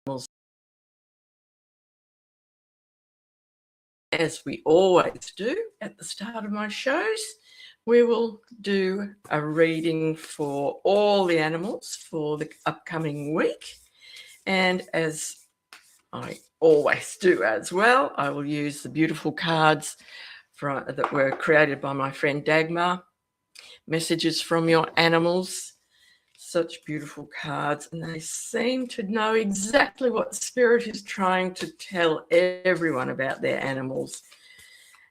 animals. As we always do at the start of my shows, we will do a reading for all the animals for the upcoming week. And as I always do as well, I will use the beautiful cards that were created by my friend Dagmar. Messages from your animals. Such beautiful cards, and they seem to know exactly what Spirit is trying to tell everyone about their animals.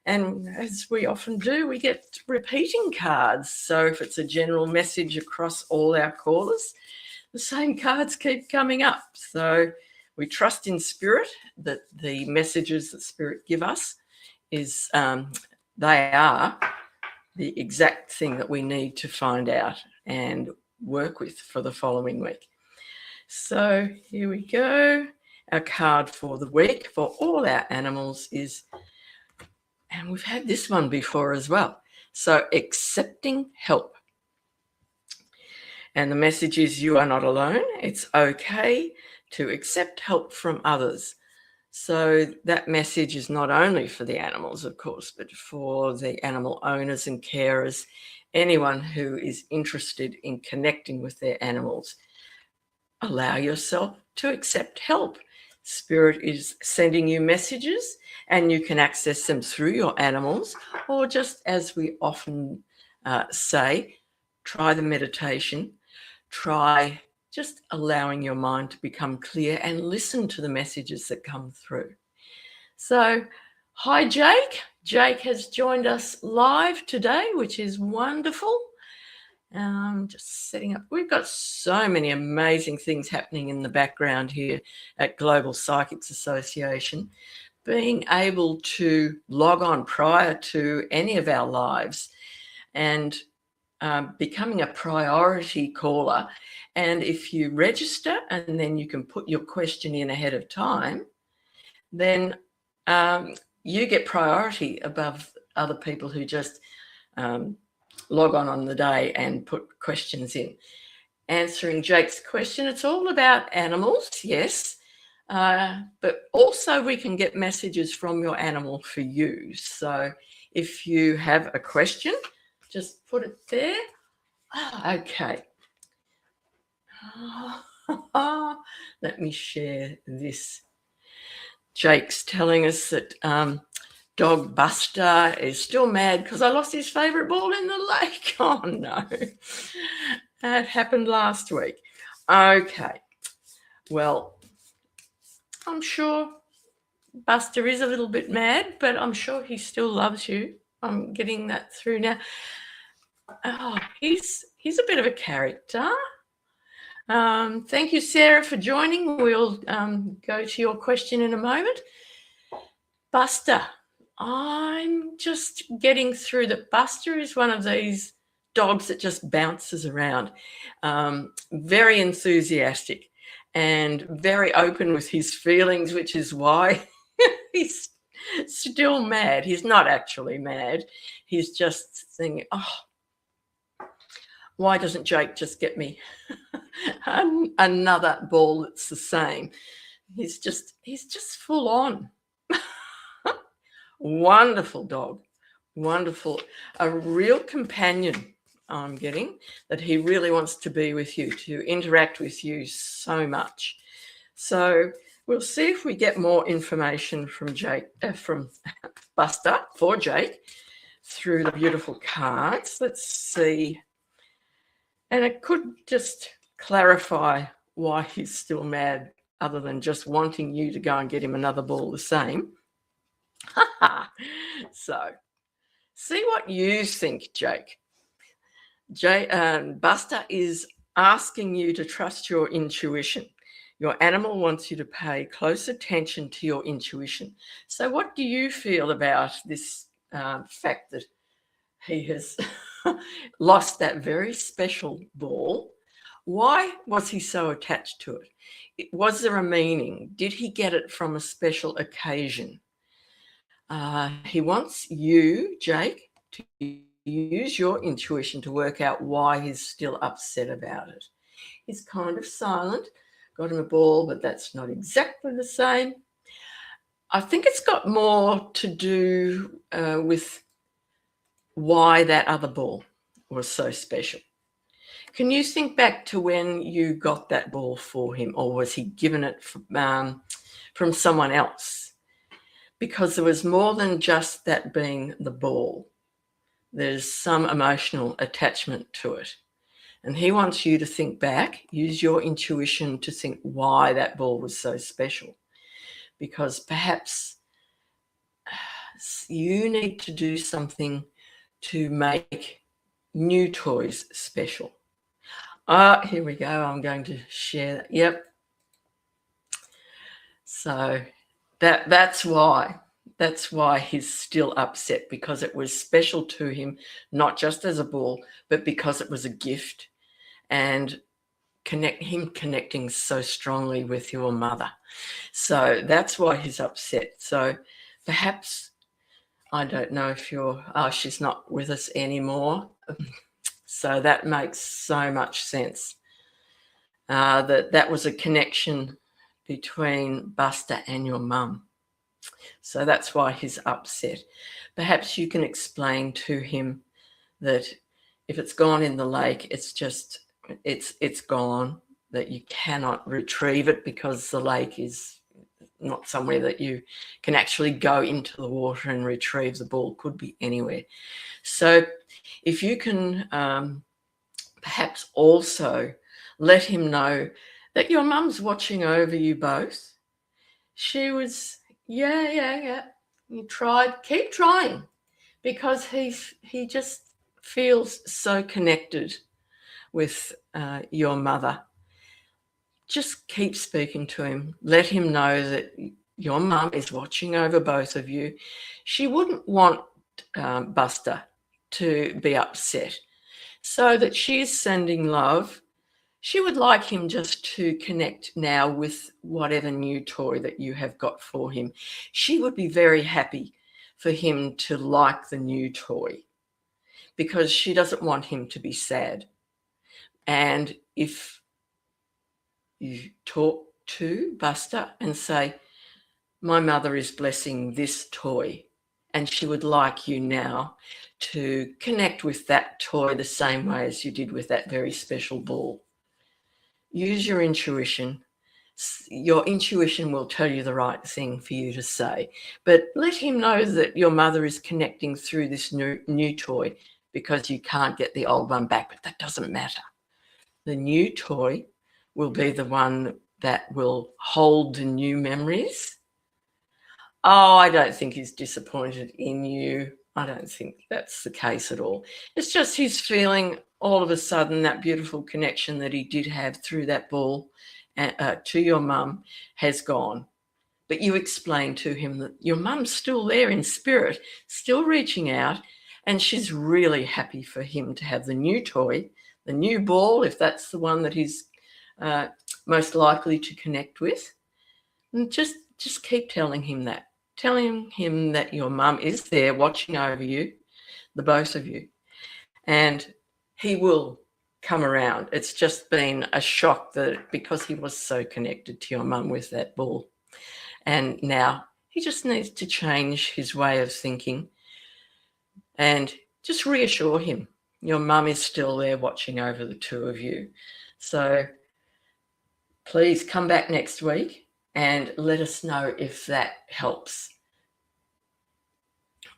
And as we often do, we get repeating cards. So if it's a general message across all our callers, the same cards keep coming up. So we trust in Spirit that the messages that Spirit give us they are the exact thing that we need to find out and work with for the following week. So here we go. Our card for the week for all our animals is, and we've had this one before as well, so accepting help. And the message is, you are not alone. It's okay to accept help from others. So that message is not only for the animals, of course, but for the animal owners and carers, anyone who is interested in connecting with their animals. Allow yourself to accept help. Spirit is sending you messages, and you can access them through your animals, or just as we often say, try the meditation, try just allowing your mind to become clear and listen to the messages that come through. So, hi, Jake. Jake has joined us live today, which is wonderful. Just setting up. We've got so many amazing things happening in the background here at Global Psychics Association. Being able to log on prior to any of our lives and becoming a priority caller. And if you register and then you can put your question in ahead of time, then you get priority above other people who just log on the day and put questions in. Answering Jake's question, it's all about animals, yes, but also we can get messages from your animal for you. So if you have a question, just put it there. Okay. Let me share this. Jake's telling us that dog Buster is still mad because I lost his favourite ball in the lake. Oh, no. That happened last week. Okay. Well, I'm sure Buster is a little bit mad, but I'm sure he still loves you. I'm getting that through now. Oh, he's a bit of a character. Thank you, Sarah, for joining. We'll go to your question in a moment. Buster, I'm just getting through that Buster is one of these dogs that just bounces around, very enthusiastic and very open with his feelings, which is why he's still mad. He's not actually mad. He's just thinking, oh, why doesn't Jake just get me another ball that's the same? He's just full on. Wonderful dog. Wonderful. A real companion, I'm getting, that he really wants to be with you, to interact with you so much. So we'll see if we get more information from from Buster for Jake through the beautiful cards. Let's see. And it could just clarify why he's still mad, other than just wanting you to go and get him another ball the same. So, see what you think, Jake. Buster is asking you to trust your intuition. Your animal wants you to pay close attention to your intuition. So what do you feel about this fact that he has lost that very special ball? Why was he so attached to it? Was there a meaning? Did he get it from a special occasion? He wants you, Jake, to use your intuition to work out why he's still upset about it. He's kind of silent, got him a ball, but that's not exactly the same. I think it's got more to do with why that other ball was so special. Can you think back to when you got that ball for him, or was he given it from someone else? Because there was more than just that being the ball. There's some emotional attachment to it. And he wants you to think back, use your intuition to think why that ball was so special. Because perhaps you need to do something to make new toys special. Here we go. I'm going to share that. Yep. So that's why he's still upset, because it was special to him, not just as a ball, but because it was a gift, and connecting so strongly with your mother. So that's why he's upset. So perhaps, I don't know if she's not with us anymore. So that makes so much sense. That was a connection between Buster and your mum. So that's why he's upset. Perhaps you can explain to him that if it's gone in the lake, it's gone, that you cannot retrieve it, because the lake is not somewhere that you can actually go into the water and retrieve the ball. Could be anywhere. So if you can perhaps also let him know that your mum's watching over you both. She was, yeah. You tried, keep trying, because he just feels so connected with your mother. Just keep speaking to him. Let him know that your mum is watching over both of you. She wouldn't want Buster to be upset, so that she's sending love. She would like him just to connect now with whatever new toy that you have got for him. She would be very happy for him to like the new toy, because she doesn't want him to be sad. And if you talk to Buster and say, my mother is blessing this toy, and she would like you now to connect with that toy the same way as you did with that very special ball. Use your intuition. Your intuition will tell you the right thing for you to say, but let him know that your mother is connecting through this new toy, because you can't get the old one back, but that doesn't matter. The new toy will be the one that will hold the new memories. Oh, I don't think he's disappointed in you. I don't think that's the case at all. It's just he's feeling all of a sudden that beautiful connection that he did have through that ball to your mum has gone. But you explain to him that your mum's still there in spirit, still reaching out, and she's really happy for him to have the new toy, the new ball, if that's the one that he's most likely to connect with. And just keep telling him that. Telling him that your mum is there watching over you, the both of you, and he will come around. It's just been a shock, that because he was so connected to your mum with that ball, and now he just needs to change his way of thinking, and just reassure him your mum is still there watching over the two of you. So please come back next week and let us know if that helps.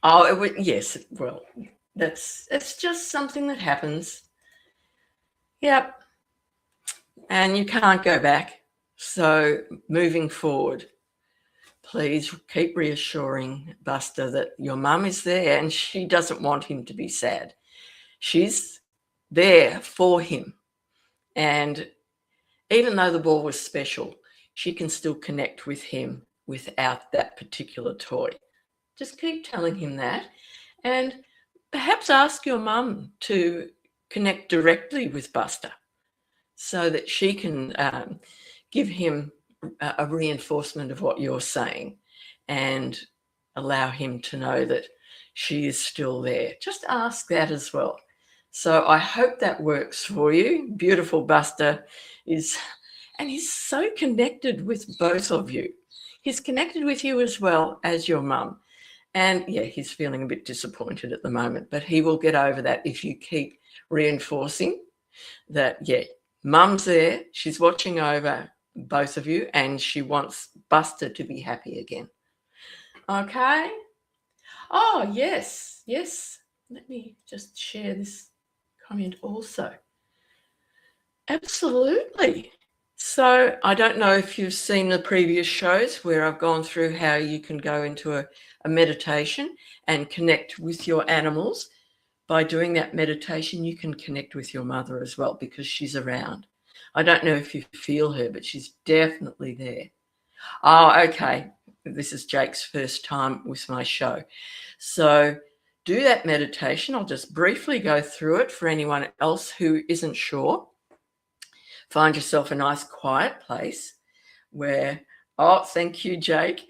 Oh, yes. Well, it's just something that happens. Yep. And you can't go back. So moving forward, please keep reassuring Buster that your mum is there, and she doesn't want him to be sad. She's there for him. And even though the ball was special, she can still connect with him without that particular toy. Just keep telling him that, and perhaps ask your mum to connect directly with Buster, so that she can give him a reinforcement of what you're saying, and allow him to know that she is still there. Just ask that as well. So I hope that works for you. Beautiful Buster is And he's so connected with both of you. He's connected with you as well as your mum. And yeah, he's feeling a bit disappointed at the moment, but he will get over that if you keep reinforcing that, yeah, mum's there, she's watching over both of you, and she wants Buster to be happy again. Okay. Oh, yes, yes. Let me just share this comment also. Absolutely. So I don't know if you've seen the previous shows where I've gone through how you can go into a meditation and connect with your animals. By doing that meditation, you can connect with your mother as well because she's around. I don't know if you feel her, but she's definitely there. Oh, okay. This is Jake's first time with my show. So do that meditation. I'll just briefly go through it for anyone else who isn't sure. Find yourself a nice quiet place where, oh, thank you, Jake.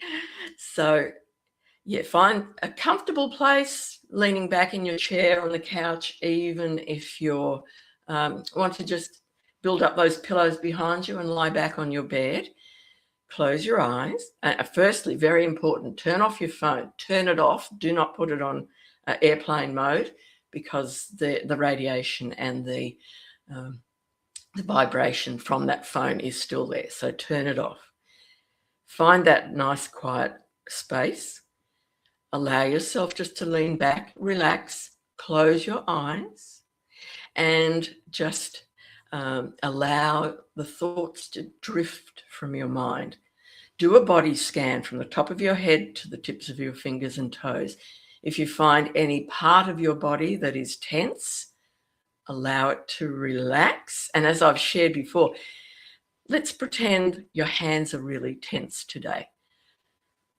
So yeah, find a comfortable place, leaning back in your chair on the couch, even if you want to just build up those pillows behind you and lie back on your bed. Close your eyes. Firstly, very important, turn off your phone. Turn it off. Do not put it on airplane mode because the radiation and the vibration from that phone is still there. So turn it off. Find that nice quiet space. Allow yourself just to lean back, relax, close your eyes, and just allow the thoughts to drift from your mind. Do a body scan from the top of your head to the tips of your fingers and toes. If you find any part of your body that is tense, allow it to relax. And as I've shared before, let's pretend your hands are really tense today.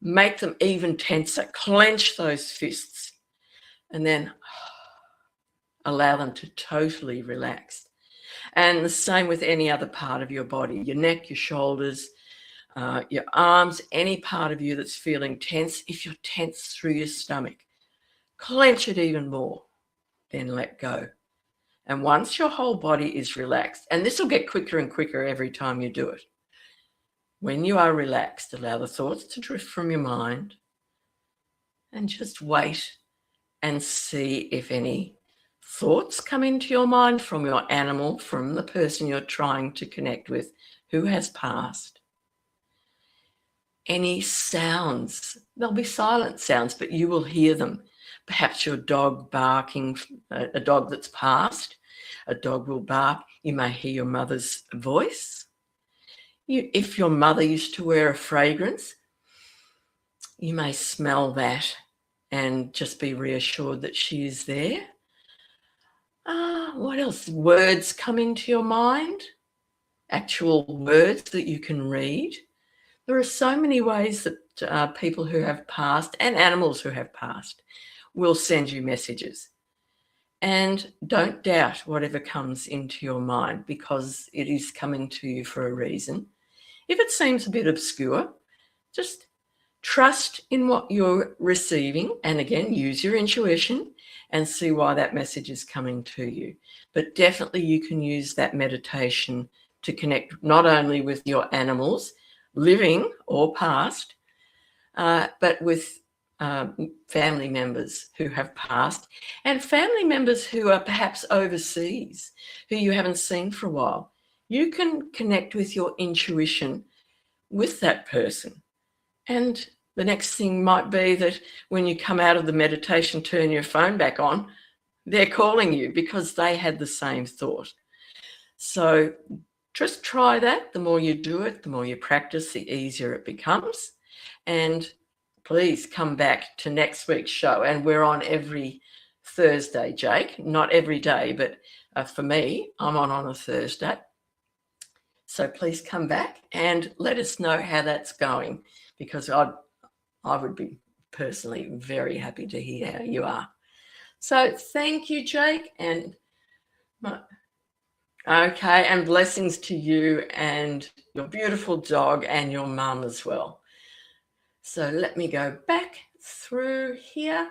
Make them even tenser. Clench those fists and then allow them to totally relax. And the same with any other part of your body, your neck, your shoulders, your arms, any part of you that's feeling tense. If you're tense through your stomach, clench it even more, then let go. And once your whole body is relaxed, and this will get quicker and quicker every time you do it. When you are relaxed, allow the thoughts to drift from your mind and just wait and see if any thoughts come into your mind from your animal, from the person you're trying to connect with who has passed. Any sounds, there'll be silent sounds, but you will hear them. Perhaps your dog barking, a dog that's passed, a dog will bark. You may hear your mother's voice. If your mother used to wear a fragrance, you may smell that and just be reassured that she is there. What else? Words come into your mind, actual words that you can read. There are so many ways that people who have passed and animals who have passed will send you messages. And don't doubt whatever comes into your mind because it is coming to you for a reason. If it seems a bit obscure, just trust in what you're receiving and again, use your intuition and see why that message is coming to you. But definitely you can use that meditation to connect not only with your animals, living or past, but with family members who have passed and family members who are perhaps overseas, who you haven't seen for a while. You can connect with your intuition with that person. And the next thing might be that when you come out of the meditation, turn your phone back on, they're calling you because they had the same thought. So just try that. The more you do it, the more you practice, the easier it becomes. And please come back to next week's show. And we're on every Thursday, Jake. Not every day, but for me, I'm on a Thursday. So please come back and let us know how that's going because I would be personally very happy to hear how you are. So thank you, Jake. And okay, and blessings to you and your beautiful dog and your mum as well. So let me go back through here.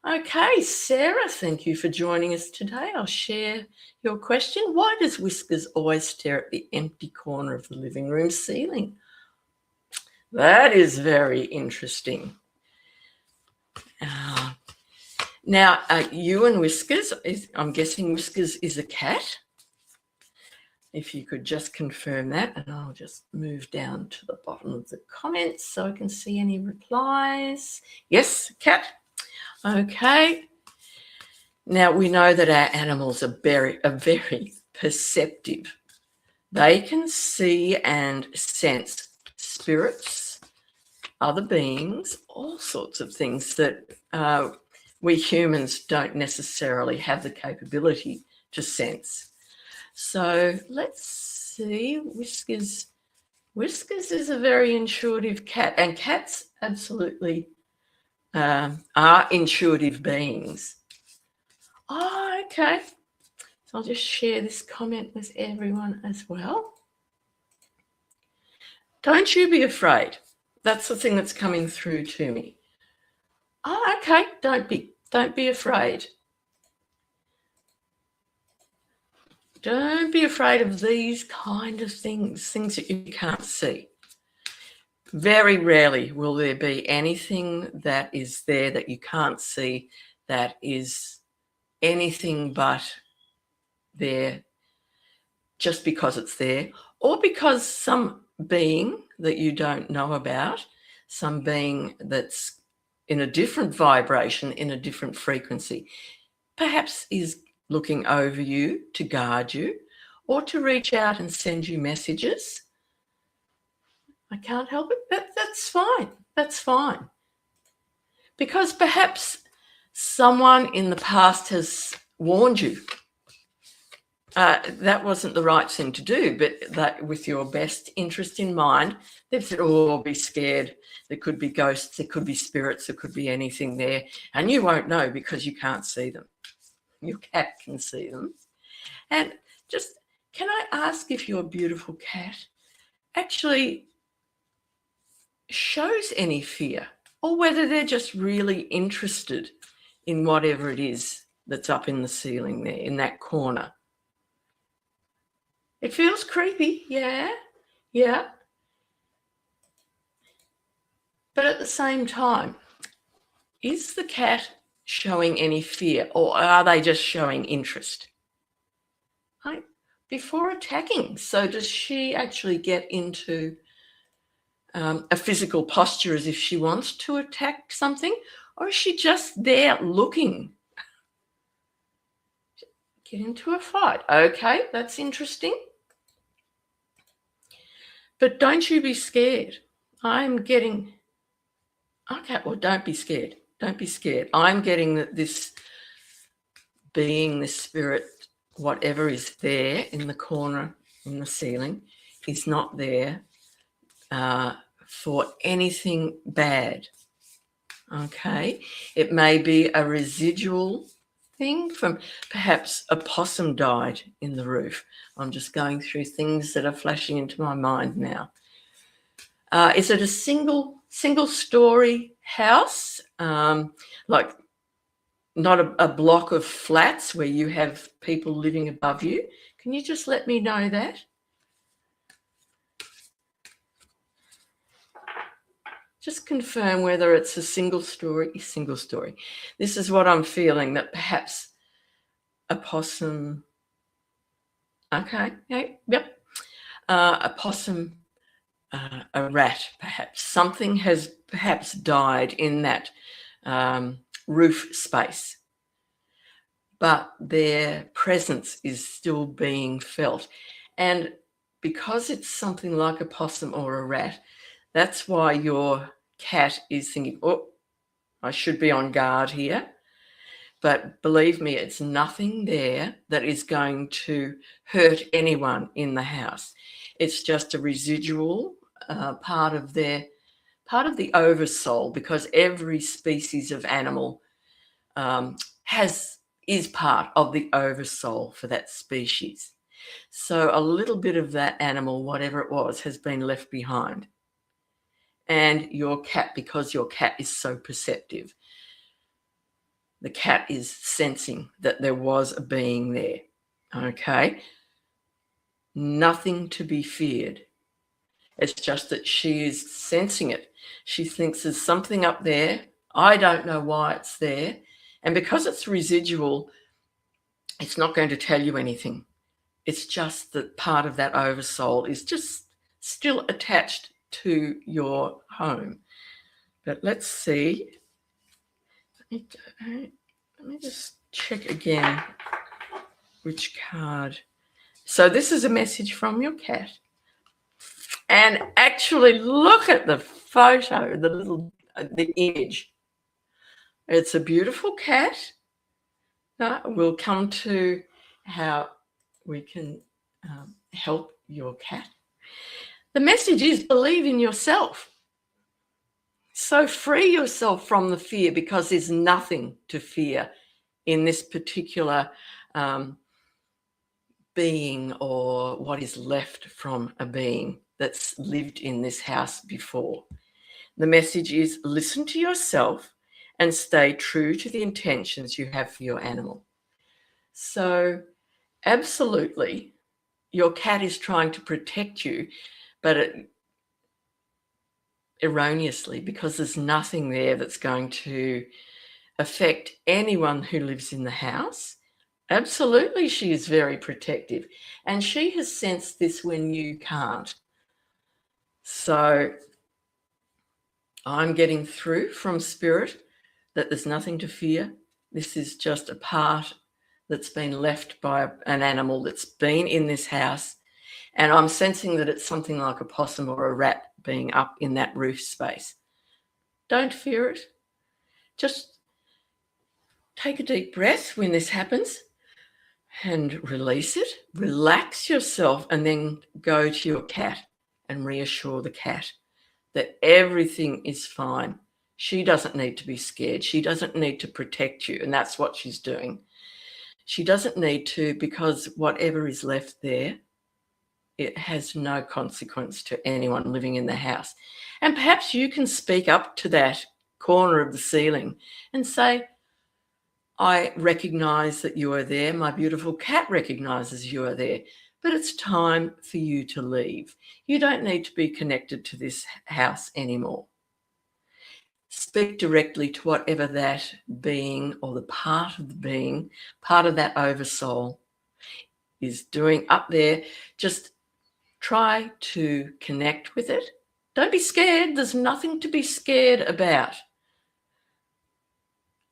Okay, Sarah, thank you for joining us today. I'll share your question. Why does Whiskers always stare at the empty corner of the living room ceiling? That is very interesting. Now, you and Whiskers, I'm guessing Whiskers is a cat. If you could just confirm that, and I'll just move down to the bottom of the comments so I can see any replies. Yes, cat. Okay. Now, we know that our animals are very perceptive. They can see and sense spirits, other beings, all sorts of things that we humans don't necessarily have the capability to sense. So let's see. Whiskers is a very intuitive cat, and cats absolutely are intuitive beings. Oh, okay. So I'll just share this comment with everyone as well. Don't you be afraid. That's the thing that's coming through to me. Oh, okay. Don't be afraid. Don't be afraid of these kind of things that you can't see. Very rarely will there be anything that is there that you can't see that is anything but there just because it's there, or because some being that you don't know about, some being that's in a different vibration, in a different frequency, perhaps is looking over you to guard you or to reach out and send you messages. I can't help it, but that's fine. That's fine. Because perhaps someone in the past has warned you. That wasn't the right thing to do, but that with your best interest in mind, they've said, oh, be scared. There could be ghosts, there could be spirits, there could be anything there. And you won't know because you can't see them. Your cat can see them. And just, can I ask if your beautiful cat actually shows any fear, or whether they're just really interested in whatever it is that's up in the ceiling there, in that corner? It feels creepy, yeah. But at the same time, is the cat showing any fear, or are they just showing interest? Right? Before attacking. So does she actually get into a physical posture as if she wants to attack something, or is she just there looking? Get into a fight. Okay, that's interesting. But don't you be scared. I'm getting... Okay, well, don't be scared. Don't be scared. I'm getting that this being, this spirit, whatever is there in the corner, in the ceiling, is not there for anything bad. Okay, it may be a residual thing from perhaps a possum died in the roof. I'm just going through things that are flashing into my mind now. Is it a single story house, like not a block of flats where you have people living above you? Can you just let me know that? Just confirm whether it's a single story. This is what I'm feeling, that perhaps a possum. Okay, yep. A possum, a rat, perhaps. Something has perhaps died in that roof space, but their presence is still being felt. And because it's something like a possum or a rat, that's why your cat is thinking, oh, I should be on guard here. But believe me, it's nothing there that is going to hurt anyone in the house. It's just a residual part of the oversoul, because every species of animal is part of the oversoul for that species. So a little bit of that animal, whatever it was, has been left behind. And your cat, because your cat is so perceptive, The cat is sensing that there was a being there. Okay? Nothing to be feared. It's just that she is sensing it. She thinks there's something up there. I don't know why it's there. And because it's residual, it's not going to tell you anything. It's just that part of that oversoul is just still attached to your home. But let's see. Let me just check again which card. So this is a message from your cat. And actually look at the photo, the image. It's a beautiful cat. Now, we'll come to how we can help your cat. The message is believe in yourself. So free yourself from the fear, because there's nothing to fear in this particular being, or what is left from a being that's lived in this house before. The message is listen to yourself and stay true to the intentions you have for your animal. So absolutely, your cat is trying to protect you, but erroneously, because there's nothing there that's going to affect anyone who lives in the house. Absolutely, she is very protective, and she has sensed this when you can't. So I'm getting through from Spirit that there's nothing to fear. This is just a part that's been left by an animal that's been in this house. And I'm sensing that it's something like a possum or a rat being up in that roof space. Don't fear it. Just take a deep breath when this happens and release it. Relax yourself, and then go to your cat and reassure the cat that everything is fine. She doesn't need to be scared. She doesn't need to protect you, and that's what she's doing. She doesn't need to, because whatever is left there, it has no consequence to anyone living in the house. And perhaps you can speak up to that corner of the ceiling and say, I recognize that you are there. My beautiful cat recognizes you are there, but it's time for you to leave. You don't need to be connected to this house anymore. Speak directly to whatever that being, or the part of the being, part of that oversoul is doing up there. Just try to connect with it. Don't be scared. There's nothing to be scared about.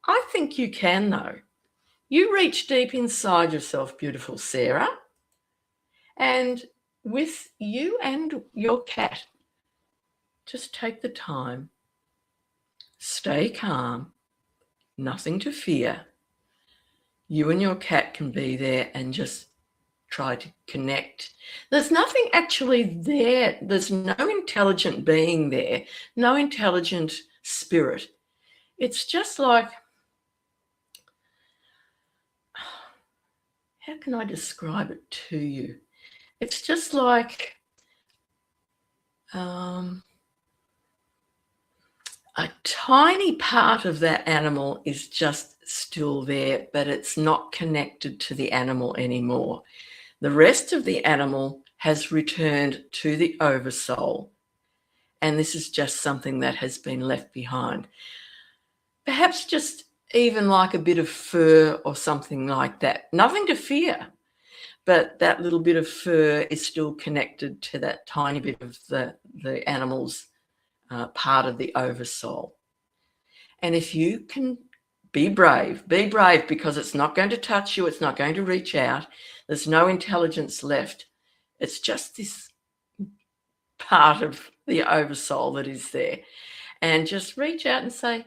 I think you can, though. You reach deep inside yourself, beautiful Sarah, and with you and your cat, just take the time. Stay calm. Nothing to fear. You and your cat can be there and just try to connect. There's nothing actually there. There's no intelligent being there, no intelligent spirit. It's just like, how can I describe it to you? It's just like a tiny part of that animal is just still there, but it's not connected to the animal anymore. The rest of the animal has returned to the oversoul, and this is just something that has been left behind. Perhaps just even like a bit of fur or something like that. Nothing to fear, but that little bit of fur is still connected to that tiny bit of the animal's part of the oversoul. And if you can be brave, because it's not going to touch you. It's not going to reach out. There's no intelligence left. It's just this part of the oversoul that is there. And just reach out and say,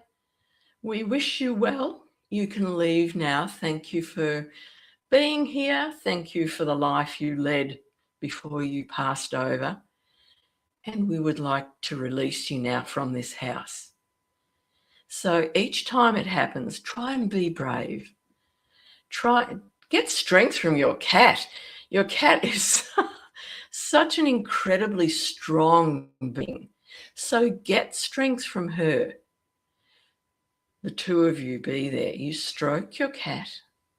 we wish you well. You can leave now. Thank you for being here. Thank you for the life you led before you passed over. And we would like to release you now from this house. So each time it happens, try and be brave. Get strength from your cat. Your cat is such an incredibly strong being. So get strength from her. the two of you be there. You stroke your cat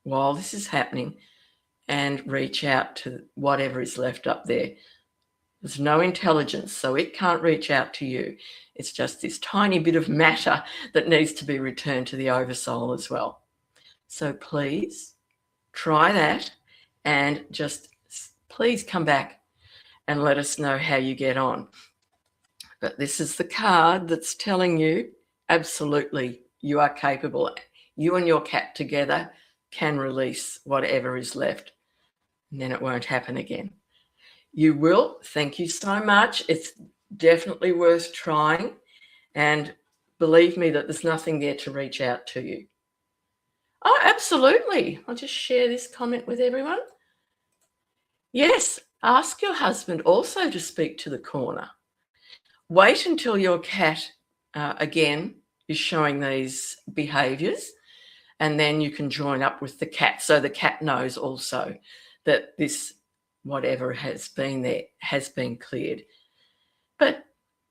while this is happening and reach out to whatever is left up there. There's no intelligence, so it can't reach out to you. It's just this tiny bit of matter that needs to be returned to the oversoul as well. So please try that, and just please come back and let us know how you get on. But this is the card that's telling you absolutely you are capable. You and your cat together can release whatever is left, and then it won't happen again. You will. Thank you so much. It's definitely worth trying, and believe me that there's nothing there to reach out to you. Oh, absolutely. I'll just share this comment with everyone. Yes, ask your husband also to speak to the corner. Wait until your cat, again, is showing these behaviours, and then you can join up with the cat. So the cat knows also that this, whatever has been there, has been cleared. But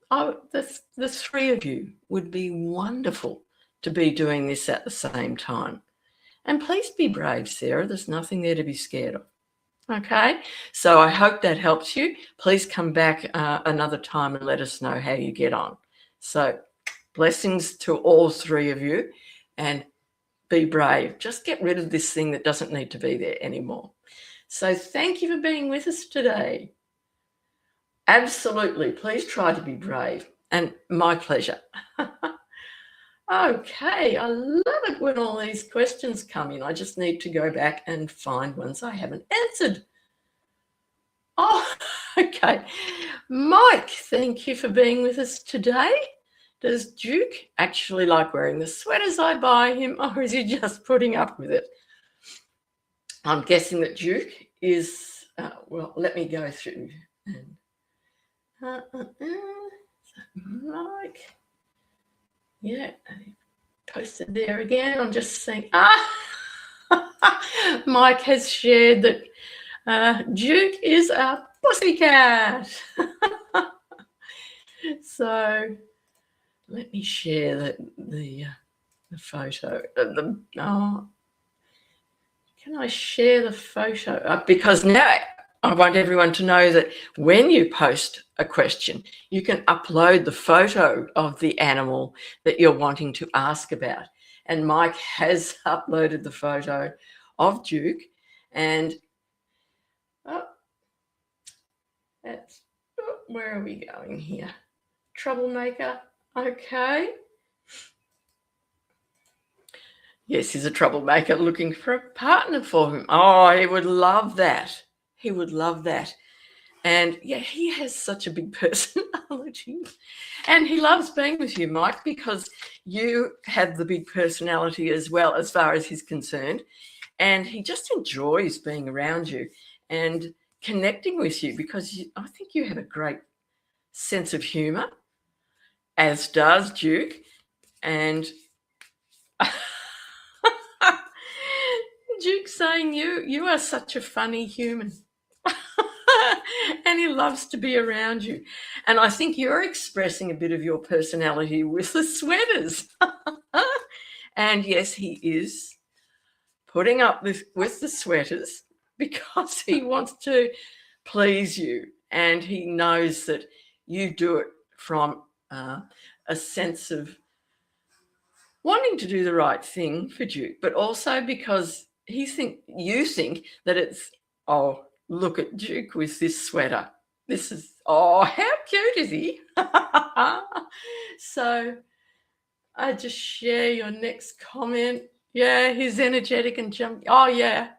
the three of you would be wonderful to be doing this at the same time. And please be brave, Sarah. There's nothing there to be scared of. Okay, so I hope that helps you. Please come back another time and let us know how you get on. So blessings to all three of you, and be brave. Just get rid of this thing that doesn't need to be there anymore. So thank you for being with us today. Absolutely. Please try to be brave, and my pleasure. Okay, I love it when all these questions come in. I just need to go back and find ones I haven't answered. Oh, okay. Mike, thank you for being with us today. Does Duke actually like wearing the sweaters I buy him, or is he just putting up with it? I'm guessing that Duke is, well, let me go through. Mike. Yeah, posted there again. I'm just saying, Mike has shared that Duke is a pussycat. So let me share the photo. Can I share the photo? Because now I want everyone to know that when you post a question, you can upload the photo of the animal that you're wanting to ask about. And Mike has uploaded the photo of Duke, and where are we going here? Troublemaker. Okay. Yes, he's a troublemaker looking for a partner for him. Oh, he would love that. He would love that. And yeah, he has such a big personality. And he loves being with you, Mike, because you have the big personality as well, as far as he's concerned. And he just enjoys being around you and connecting with you, because I think you have a great sense of humour, as does Duke. And Duke saying you are such a funny human. And he loves to be around you. And I think you're expressing a bit of your personality with the sweaters. And yes, he is putting up with the sweaters because he wants to please you. And he knows that you do it from a sense of wanting to do the right thing for Duke, but also because you think that it's, oh, look at Duke with this sweater. This is, oh, how cute is he? So I just share your next comment. Yeah, he's energetic and jumpy. Oh, yeah.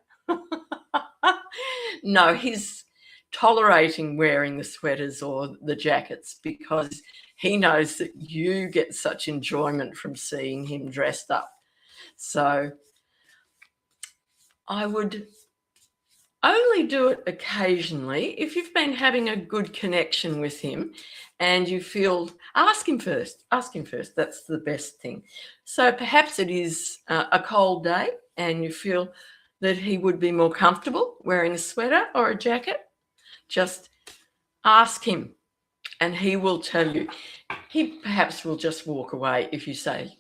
No, he's tolerating wearing the sweaters or the jackets because he knows that you get such enjoyment from seeing him dressed up. So I would only do it occasionally if you've been having a good connection with him and you feel, ask him first. That's the best thing. So perhaps it is a cold day and you feel that he would be more comfortable wearing a sweater or a jacket. Just ask him and he will tell you. He perhaps will just walk away if you say,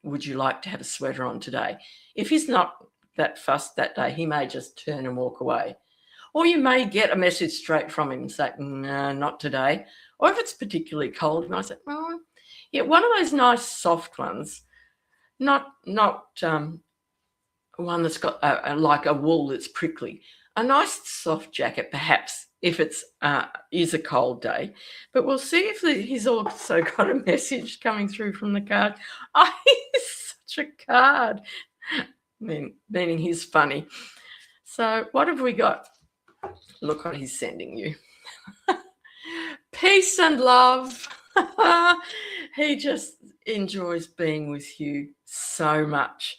would you like to have a sweater on today? If he's not that fussed that day, he may just turn and walk away. Or you may get a message straight from him and say, no, not today. Or if it's particularly cold, you might say, oh, yeah, one of those nice soft ones, not one that's got like a wool that's prickly. A nice soft jacket, perhaps, if it's is a cold day. But we'll see if he's also got a message coming through from the card. Oh, he's such a card, meaning he's funny. So what have we got? Look what he's sending you. Peace and love. He just enjoys being with you so much.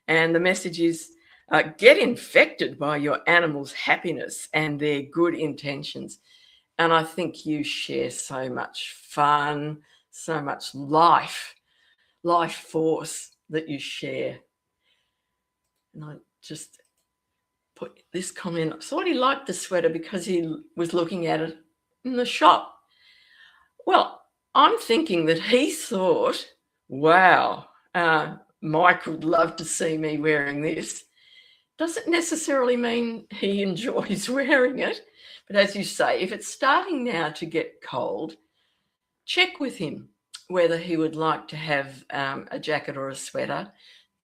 And the message is, get infected by your animal's happiness and their good intentions. And I think you share so much fun, so much life force that you share. And I just put this comment. I thought he liked the sweater because he was looking at it in the shop. Well, I'm thinking that he thought, wow, Mike would love to see me wearing this. Doesn't necessarily mean he enjoys wearing it. But as you say, if it's starting now to get cold, check with him whether he would like to have a jacket or a sweater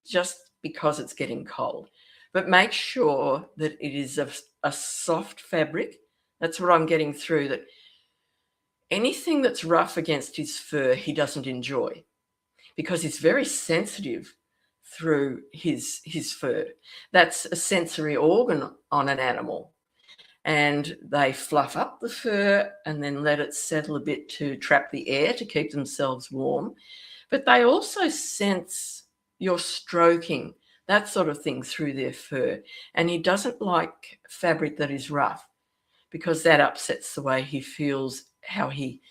just because it's getting cold. But make sure that it is a soft fabric. That's what I'm getting through, that anything that's rough against his fur, he doesn't enjoy because he's very sensitive through his fur. That's a sensory organ on an animal. And they fluff up the fur and then let it settle a bit to trap the air to keep themselves warm. But they also sense your stroking, that sort of thing, through their fur. And he doesn't like fabric that is rough because that upsets the way he feels, how he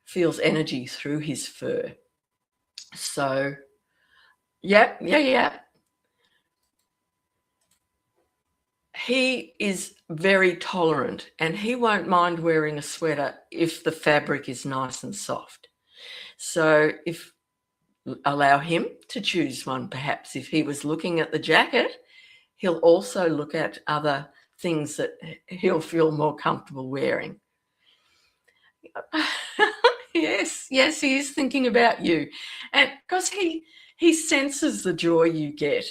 feels energy through his fur. So, yeah. He is very tolerant and he won't mind wearing a sweater if the fabric is nice and soft. So allow him to choose one, perhaps. If he was looking at the jacket, he'll also look at other things that he'll feel more comfortable wearing. Yes, he is thinking about you. And because he senses the joy you get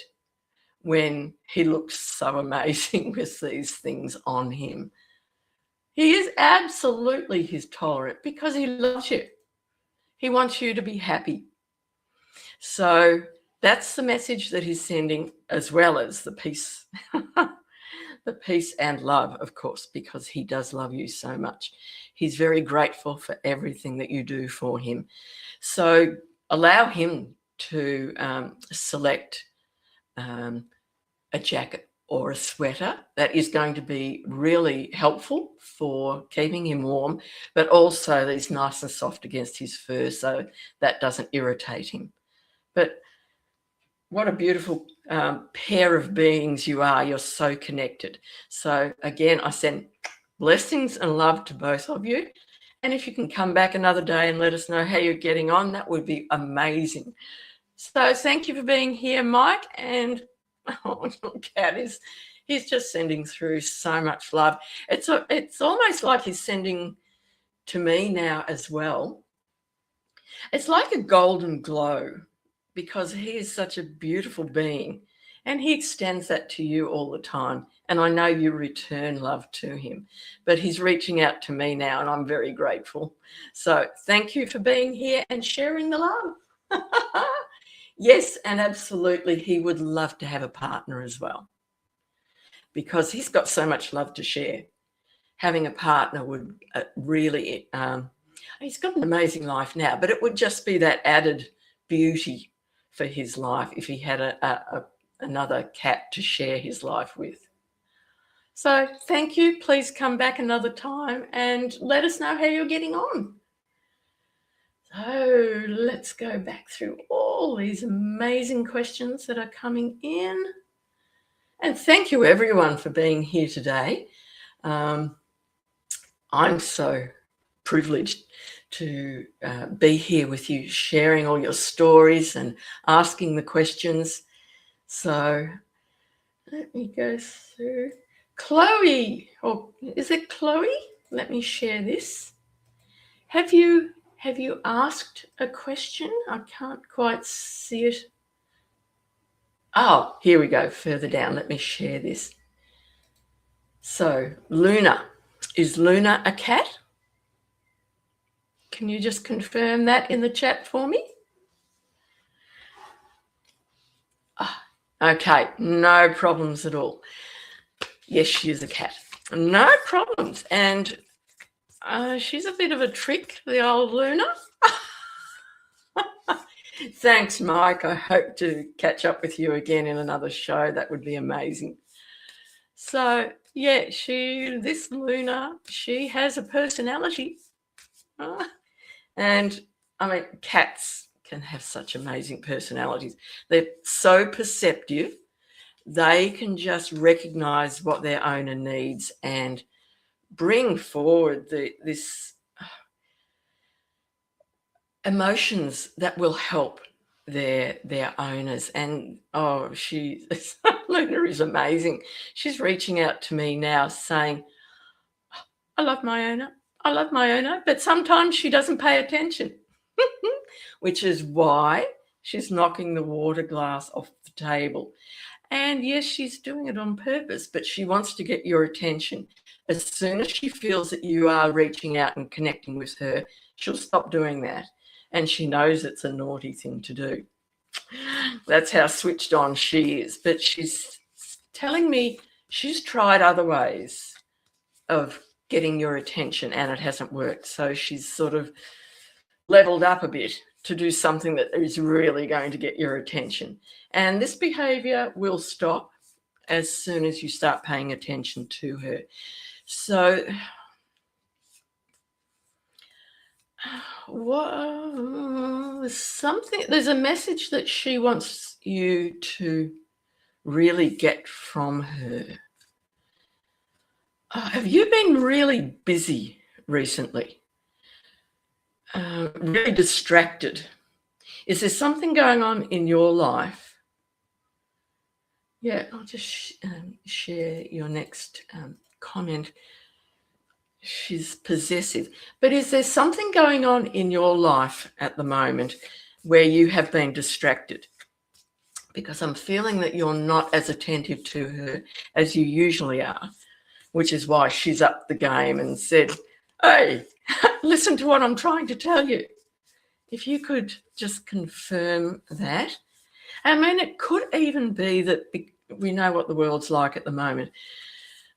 when he looks so amazing with these things on him. He is absolutely his tolerant because he loves you. He wants you to be happy. So that's the message that he's sending, as well as the peace. The peace and love, of course, because he does love you so much. He's very grateful for everything that you do for him. So allow him to select a jacket or a sweater that is going to be really helpful for keeping him warm, but also that is nice and soft against his fur so that doesn't irritate him. But what a beautiful pair of beings you are. You're so connected. So again, I send blessings and love to both of you. And if you can come back another day and let us know how you're getting on, that would be amazing. So thank you for being here, Mike. And oh, cat he's just sending through so much love. It's almost like he's sending to me now as well. It's like a golden glow because he is such a beautiful being and he extends that to you all the time. And I know you return love to him, but he's reaching out to me now and I'm very grateful. So thank you for being here and sharing the love. Yes, and absolutely, he would love to have a partner as well because he's got so much love to share. Having a partner would really, he's got an amazing life now, but it would just be that added beauty for his life if he had another cat to share his life with. So thank you. Please come back another time and let us know how you're getting on. So let's go back through all these amazing questions that are coming in. And thank you, everyone, for being here today. I'm so privileged to be here with you, sharing all your stories and asking the questions. So let me go through. Chloe, or is it Chloe? Let me share this. Have you asked a question? I can't quite see it. Oh, here we go, further down. Let me share this. So, Luna. Is Luna a cat? Can you just confirm that in the chat for me? Oh, okay, no problems at all. Yes, she is a cat. No problems. And she's a bit of a trick, the old Luna. Thanks, Mike. I hope to catch up with you again in another show. That would be amazing. So, yeah, this Luna, she has a personality. And, I mean, cats can have such amazing personalities. They're so perceptive. They can just recognise what their owner needs and bring forward this emotions that will help their owners. And Luna is amazing. She's reaching out to me now saying, I love my owner, but sometimes she doesn't pay attention, which is why she's knocking the water glass off the table. And yes, she's doing it on purpose, but she wants to get your attention. As soon as she feels that you are reaching out and connecting with her, she'll stop doing that. And she knows it's a naughty thing to do. That's how switched on she is. But she's telling me she's tried other ways of getting your attention and it hasn't worked. So she's sort of leveled up a bit to do something that is really going to get your attention. And this behavior will stop as soon as you start paying attention to her. So there's a message that she wants you to really get from her. Have you been really busy recently? Really distracted? Is there something going on in your life? Yeah, I'll just share your next comment. She's possessive. But is there something going on in your life at the moment where you have been distracted? Because I'm feeling that you're not as attentive to her as you usually are, which is why she's upped the game and said, hey, listen to what I'm trying to tell you. If you could just confirm that. I mean, it could even be that we know what the world's like at the moment.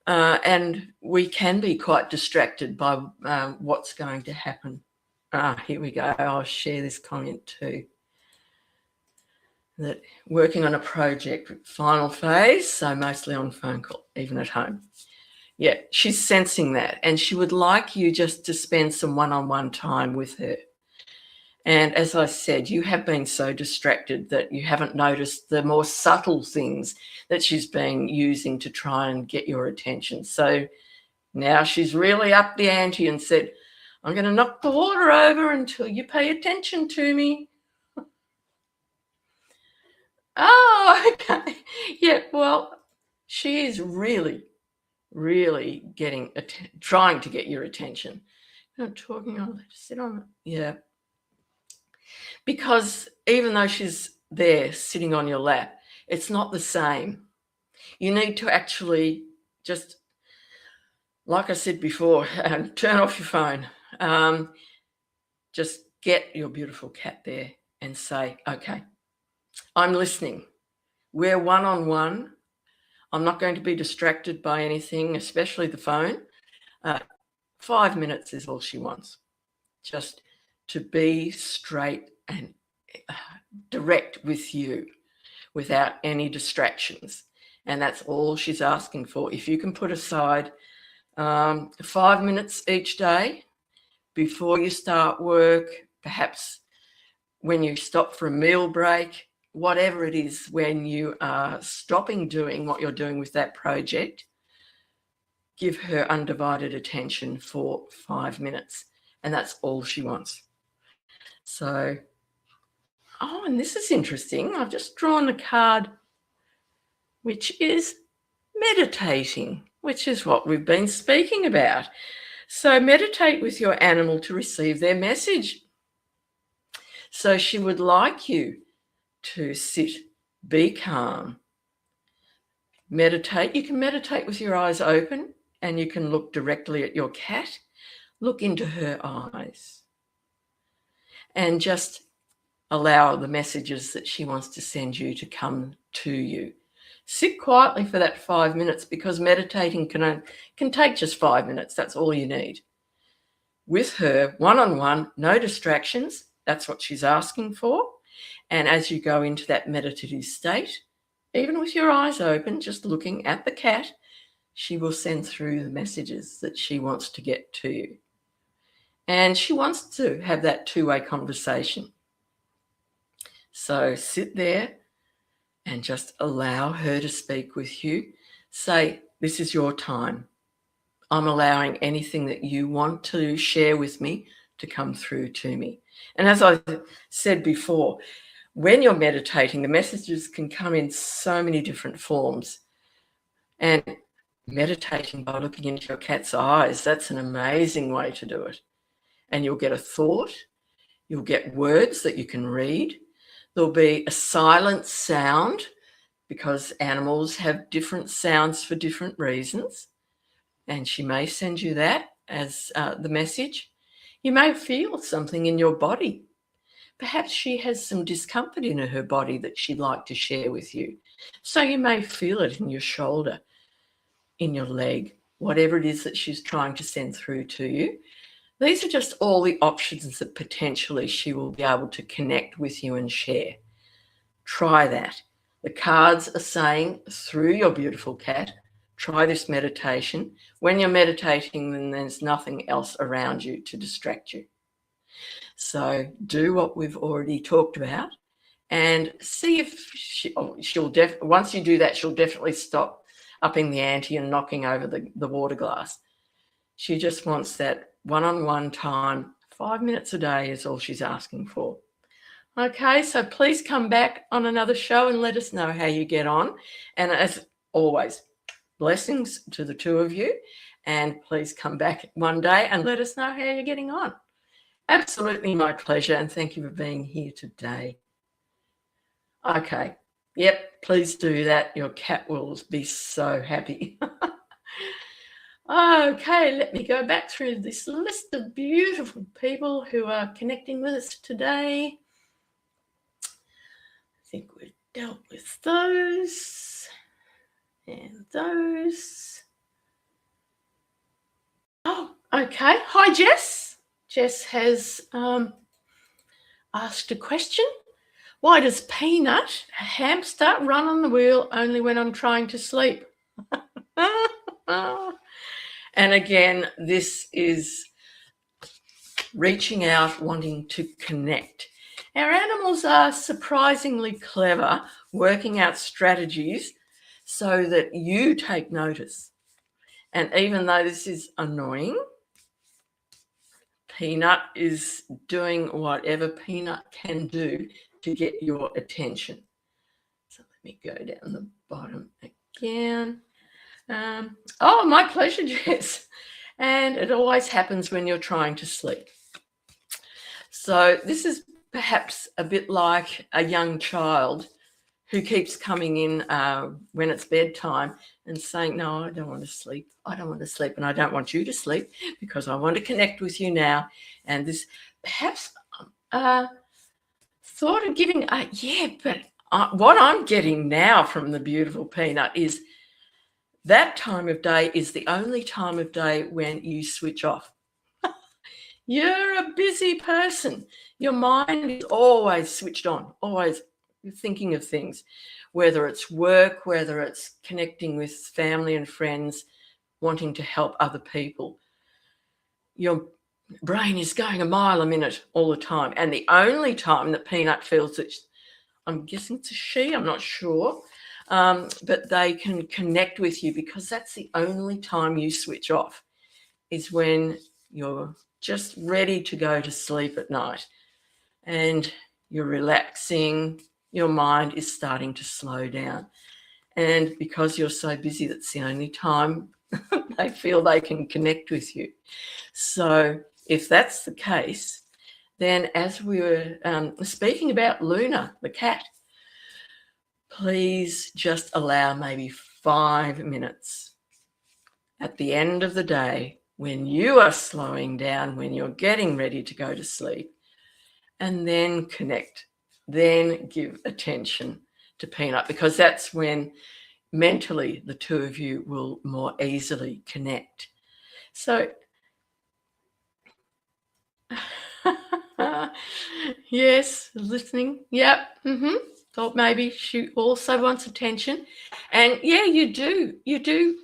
And we can be quite distracted by what's going to happen. Here we go. I'll share this comment too. That working on a project, final phase, so mostly on phone call, even at home. Yeah, she's sensing that. And she would like you just to spend some one-on-one time with her. And as I said, you have been so distracted that you haven't noticed the more subtle things that she's been using to try and get your attention. So now she's really upped the ante and said, I'm going to knock the water over until you pay attention to me. Oh, okay. Yeah, well, she is really, really trying to get your attention. I'm not talking, I'll let her sit on it. Yeah. Because even though she's there sitting on your lap, it's not the same. You need to actually just, like I said before, turn off your phone. Just get your beautiful cat there and say, okay, I'm listening. We're one-on-one. I'm not going to be distracted by anything, especially the phone. 5 minutes is all she wants. Just to be straight and direct with you without any distractions. And that's all she's asking for. If you can put aside 5 minutes each day before you start work, perhaps when you stop for a meal break, whatever it is, when you are stopping doing what you're doing with that project, give her undivided attention for 5 minutes. and that's all she wants. So, oh, and this is interesting. I've just drawn a card which is meditating, which is what we've been speaking about. So meditate with your animal to receive their message. So she would like you to sit, be calm, meditate. You can meditate with your eyes open, and you can look directly at your cat, look into her eyes, and just allow the messages that she wants to send you to come to you. Sit quietly for that 5 minutes, because meditating can take just 5 minutes. That's all you need. With her, one-on-one, no distractions. That's what she's asking for. And as you go into that meditative state, even with your eyes open, just looking at the cat, she will send through the messages that she wants to get to you. And she wants to have that two-way conversation. So sit there and just allow her to speak with you. Say, this is your time. I'm allowing anything that you want to share with me to come through to me. And as I said before, when you're meditating, the messages can come in so many different forms. And meditating by looking into your cat's eyes, that's an amazing way to do it. And you'll get a thought, you'll get words that you can read. There'll be a silent sound, because animals have different sounds for different reasons. And she may send you that as the message. You may feel something in your body. Perhaps she has some discomfort in her body that she'd like to share with you. So you may feel it in your shoulder, in your leg, whatever it is that she's trying to send through to you. These are just all the options that potentially she will be able to connect with you and share. Try that. The cards are saying, through your beautiful cat, try this meditation. When you're meditating, then there's nothing else around you to distract you. So do what we've already talked about, and see if once you do that, she'll definitely stop upping the ante and knocking over the water glass. She just wants that one-on-one time. 5 minutes a day is all she's asking for. Okay, so please come back on another show and let us know how you get on. And as always, blessings to the two of you, and please come back one day and let us know how you're getting on. Absolutely my pleasure, and thank you for being here today. Okay, yep, please do that. Your cat will be so happy. Okay, let me go back through this list of beautiful people who are connecting with us today. I think we've dealt with those and those. Oh, okay. Hi, Jess. Jess has asked a question. Why does Peanut, a hamster, run on the wheel only when I'm trying to sleep? And again, this is reaching out, wanting to connect. Our animals are surprisingly clever, working out strategies so that you take notice. And even though this is annoying, Peanut is doing whatever Peanut can do to get your attention. So let me go down the bottom again. Oh, my pleasure, Jess. And it always happens when you're trying to sleep. So this is perhaps a bit like a young child who keeps coming in when it's bedtime and saying, no, I don't want to sleep. I don't want to sleep, and I don't want you to sleep because I want to connect with you now. And this perhaps thought of giving, but what I'm getting now from the beautiful Peanut is that time of day is the only time of day when you switch off. You're a busy person. Your mind is always switched on, always thinking of things, whether it's work, whether it's connecting with family and friends, wanting to help other people. Your brain is going a mile a minute all the time. And the only time that Peanut feels that, I'm guessing it's a she, I'm not sure, but they can connect with you, because that's the only time you switch off, is when you're just ready to go to sleep at night. And you're relaxing, your mind is starting to slow down. And because you're so busy, that's the only time they feel they can connect with you. So if that's the case, then as we were speaking about Luna, the cat, please just allow maybe 5 minutes at the end of the day when you are slowing down, when you're getting ready to go to sleep, and then connect, then give attention to Peanut, because that's when mentally the two of you will more easily connect. So yes, listening. Yep. Thought maybe she also wants attention. And yeah, you do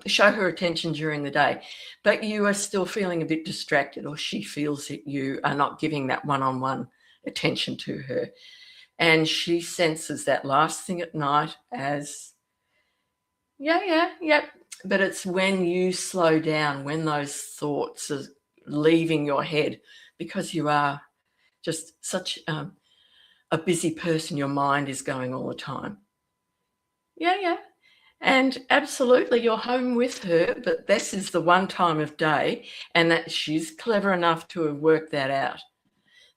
show her attention during the day, but you are still feeling a bit distracted, or she feels that you are not giving that one-on-one attention to her. And she senses that last thing at night as, yeah. But it's when you slow down, when those thoughts are leaving your head, because you are just such a busy person, your mind is going all the time. Yeah. And absolutely, you're home with her, but this is the one time of day, and that she's clever enough to have worked that out,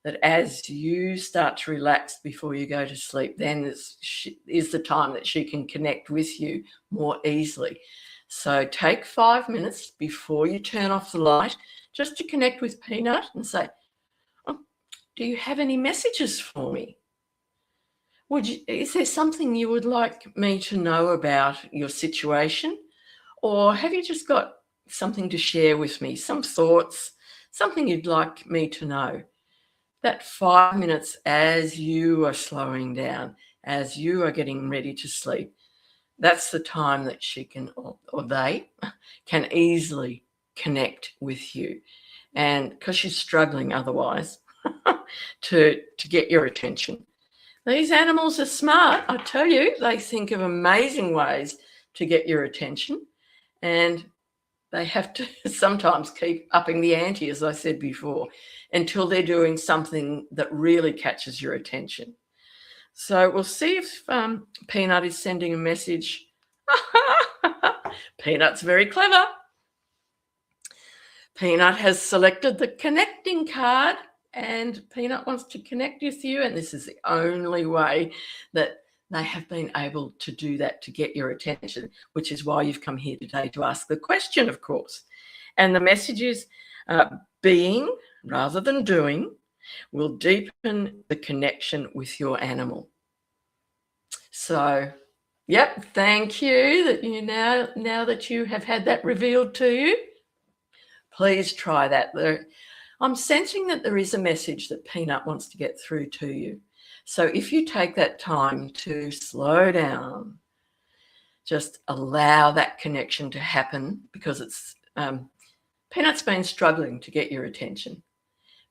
that as you start to relax before you go to sleep, then is the time that she can connect with you more easily. So take 5 minutes before you turn off the light just to connect with Peanut and say, oh, do you have any messages for me? Is there something you would like me to know about your situation? Or have you just got something to share with me, some thoughts, something you'd like me to know? That 5 minutes as you are slowing down, as you are getting ready to sleep, that's the time that she can, or they can easily connect with you. And because she's struggling otherwise to get your attention. These animals are smart, I tell you. They think of amazing ways to get your attention, and they have to sometimes keep upping the ante, as I said before, until they're doing something that really catches your attention. So we'll see if Peanut is sending a message. Peanut's very clever. Peanut has selected the connecting card, and Peanut wants to connect with you, and this is the only way that they have been able to do that, to get your attention, which is why you've come here today to ask the question, of course. And the message is being rather than doing will deepen the connection with your animal. So, yep, thank you that you now that you have had that revealed to you. Please try that. I'm sensing that there is a message that Peanut wants to get through to you. So if you take that time to slow down, just allow that connection to happen, because it's Peanut's been struggling to get your attention.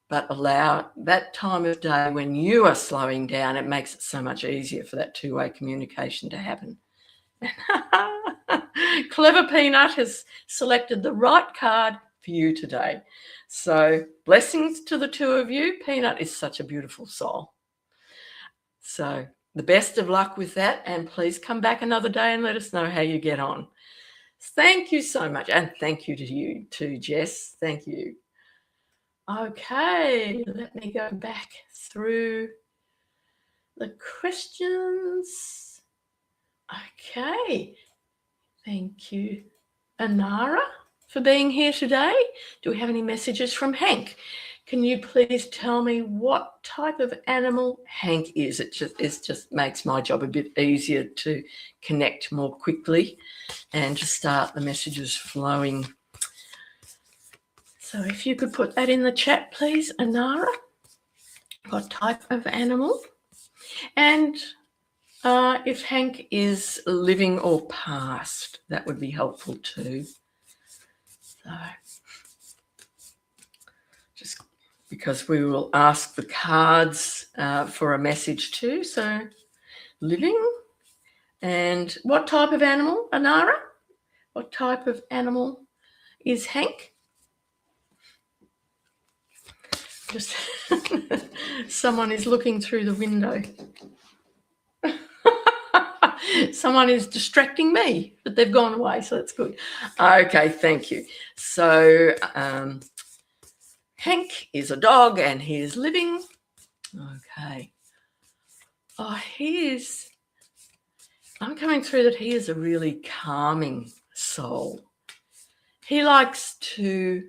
But allow that time of day when you are slowing down, it makes it so much easier for that two-way communication to happen. Clever Peanut has selected the right card for you today. So blessings to the two of you. Peanut is such a beautiful soul. So the best of luck with that, and please come back another day and let us know how you get on. Thank you so much, and thank you to you too, Jess. Thank you. Okay, let me go back through the questions. Okay, thank you, Anara, for being here today. Do we have any messages from Hank? Can you please tell me what type of animal Hank is? It just makes my job a bit easier to connect more quickly and to start the messages flowing. So if you could put that in the chat, please, Anara. What type of animal? And if Hank is living or past, that would be helpful too. So just because we will ask the cards for a message too. So living. And what type of animal, Anara? What type of animal is Hank? just someone is looking through the window. Someone is distracting me, but they've gone away, so that's good. Okay, thank you. So Hank is a dog and he is living. Okay. Oh, I'm coming through that he is a really calming soul. He likes to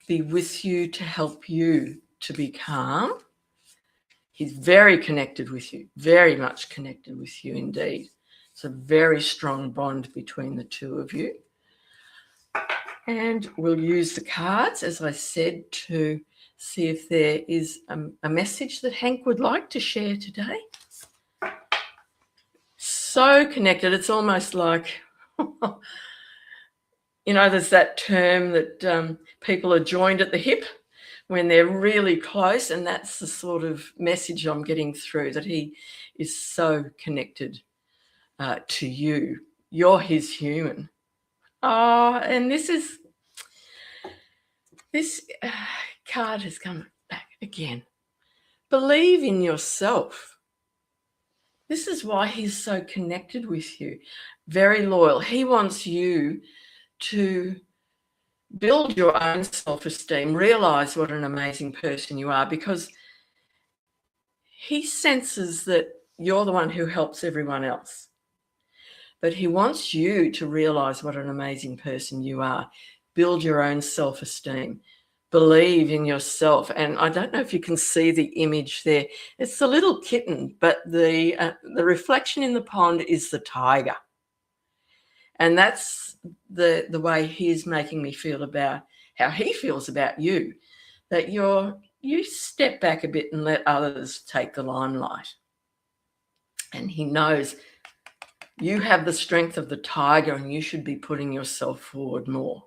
be with you to help you to be calm. He's very connected with you, very much connected with you indeed. It's a very strong bond between the two of you. And we'll use the cards, as I said, to see if there is a message that Hank would like to share today. So connected, it's almost like, there's that term that people are joined at the hip when they're really close, and that's the sort of message I'm getting through, that he is so connected to you. You're his human. Oh, and this card has come back again. Believe in yourself. This is why he's so connected with you, very loyal. He wants you to build your own self-esteem, realize what an amazing person you are, because he senses that you're the one who helps everyone else. But he wants you to realize what an amazing person you are. Build your own self-esteem. Believe in yourself. And I don't know if you can see the image there. It's the little kitten, but the reflection in the pond is the tiger. And that's the way he's making me feel about how he feels about you, that you step back a bit and let others take the limelight. And he knows you have the strength of the tiger and you should be putting yourself forward more.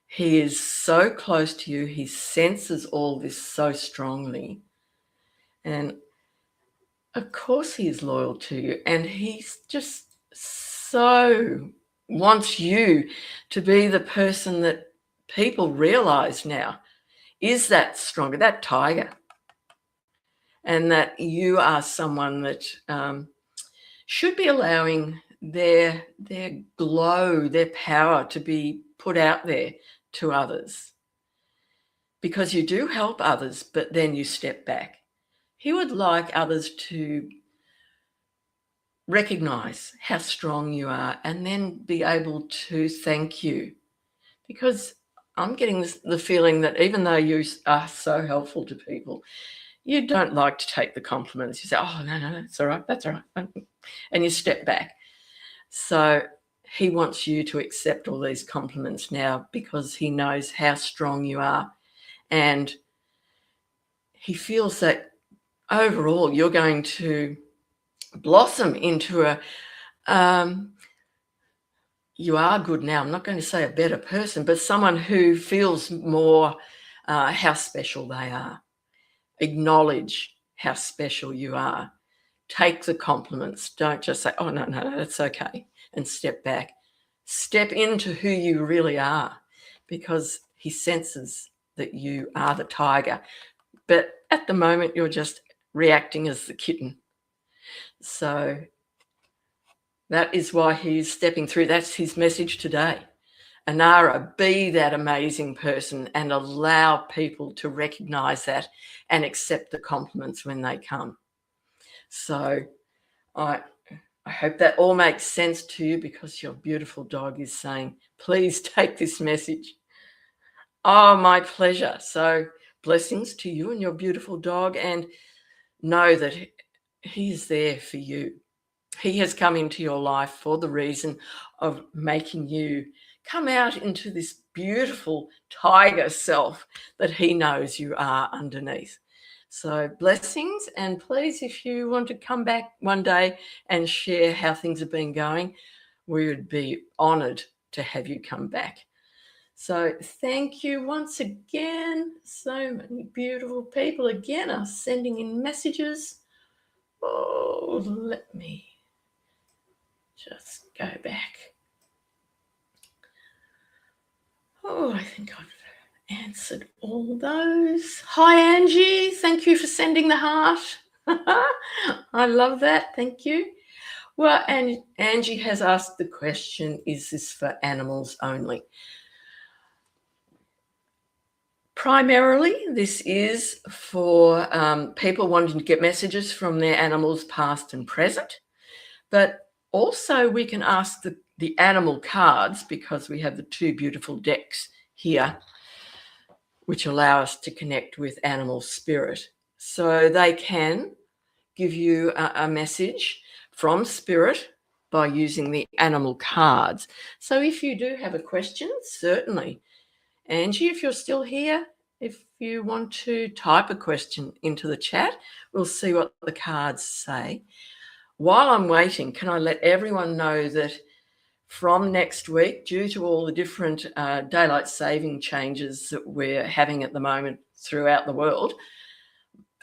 He is so close to you. He senses all this so strongly. And of course he is loyal to you. And he's just so wants you to be the person that people realize now is that stronger, that tiger. And that you are someone that should be allowing their glow, their power to be put out there to others. Because you do help others, but then you step back. He would like others to recognize how strong you are and then be able to thank you. Because I'm getting the feeling that even though you are so helpful to people, you don't like to take the compliments. You say, oh, no, it's all right, that's all right. And you step back. So he wants you to accept all these compliments now because he knows how strong you are. And he feels that overall you're going to blossom into you are good now. I'm not going to say a better person, but someone who feels more how special they are. Acknowledge how special you are. Take the compliments. Don't just say, oh, no, that's okay, and step back. Step into who you really are, because he senses that you are the tiger. But at the moment, you're just reacting as the kitten. So that is why he's stepping through. That's his message today. Anara, be that amazing person and allow people to recognize that and accept the compliments when they come. So I hope that all makes sense to you, because your beautiful dog is saying, please take this message. Oh, my pleasure. So blessings to you and your beautiful dog, and know that he is there for you. He has come into your life for the reason of making you come out into this beautiful tiger self that he knows you are underneath. So blessings, and please, if you want to come back one day and share how things have been going, we would be honoured to have you come back. So thank you once again. So many beautiful people again are sending in messages. Oh, let me just go back. Oh, I think I've answered all those. Hi, Angie. Thank you for sending the heart. I love that. Thank you. Well, and Angie has asked the question, is this for animals only? Primarily, this is for people wanting to get messages from their animals past and present. But also we can ask the animal cards, because we have the two beautiful decks here, which allow us to connect with animal spirit. So they can give you a message from spirit by using the animal cards. So if you do have a question, certainly, Angie, if you're still here, if you want to type a question into the chat, we'll see what the cards say. While I'm waiting, can I let everyone know that from next week, due to all the different daylight saving changes that we're having at the moment throughout the world,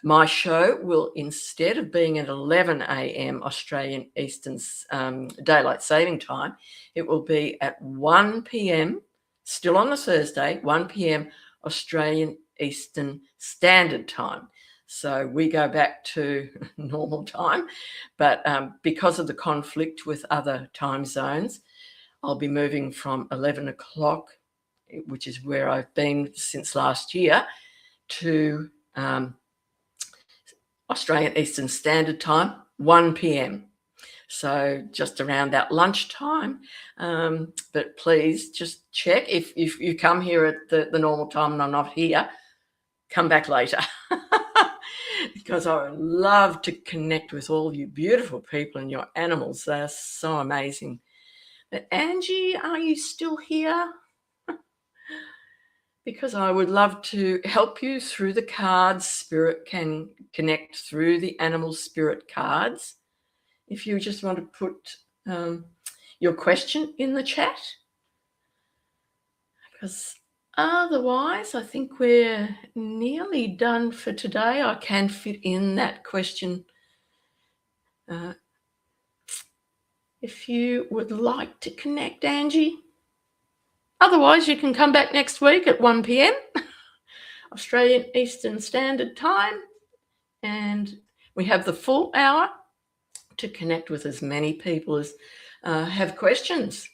my show will, instead of being at 11 a.m. Australian Eastern Daylight Saving Time, it will be at 1 p.m., still on the Thursday, 1 p.m. Australian Eastern Standard Time. So we go back to normal time, but because of the conflict with other time zones, I'll be moving from 11 o'clock, which is where I've been since last year, to Australian Eastern Standard Time, 1 p.m. So just around that lunchtime. But please just check. If you come here at the normal time and I'm not here, come back later. Because I would love to connect with all you beautiful people and your animals. They're so amazing. But Angie, are you still here? Because I would love to help you through the cards. Spirit can connect through the animal spirit cards. If you just want to put your question in the chat. Because otherwise, I think we're nearly done for today. I can fit in that question. If you would like to connect, Angie. Otherwise, you can come back next week at 1 p.m. Australian Eastern Standard Time. And we have the full hour to connect with as many people as have questions.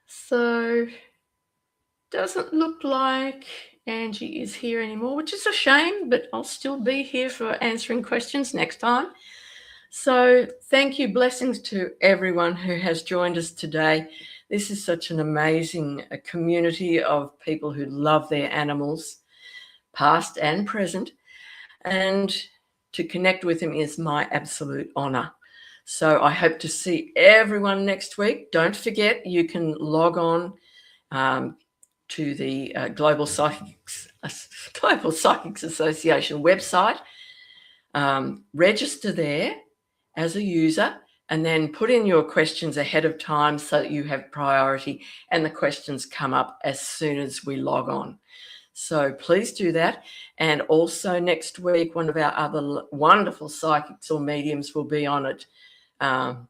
So doesn't look like Angie is here anymore, which is a shame, but I'll still be here for answering questions next time. So thank you. Blessings to everyone who has joined us today. This is such an amazing community of people who love their animals, past and present. And to connect with them is my absolute honor. So I hope to see everyone next week. Don't forget, you can log on to the Global Psychics Association website, register there as a user, and then put in your questions ahead of time so that you have priority and the questions come up as soon as we log on. So please do that. And also next week, one of our other wonderful psychics or mediums will be on it. We'll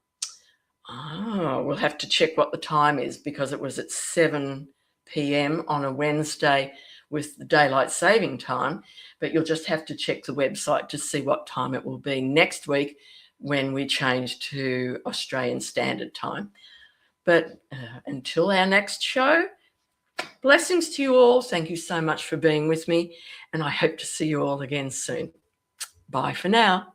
have to check what the time is, because it was at 7 p.m. on a Wednesday with the daylight saving time, but you'll just have to check the website to see what time it will be next week when we change to Australian Standard Time. But until our next show, blessings to you all. Thank you so much for being with me, and I hope to see you all again soon. Bye for now.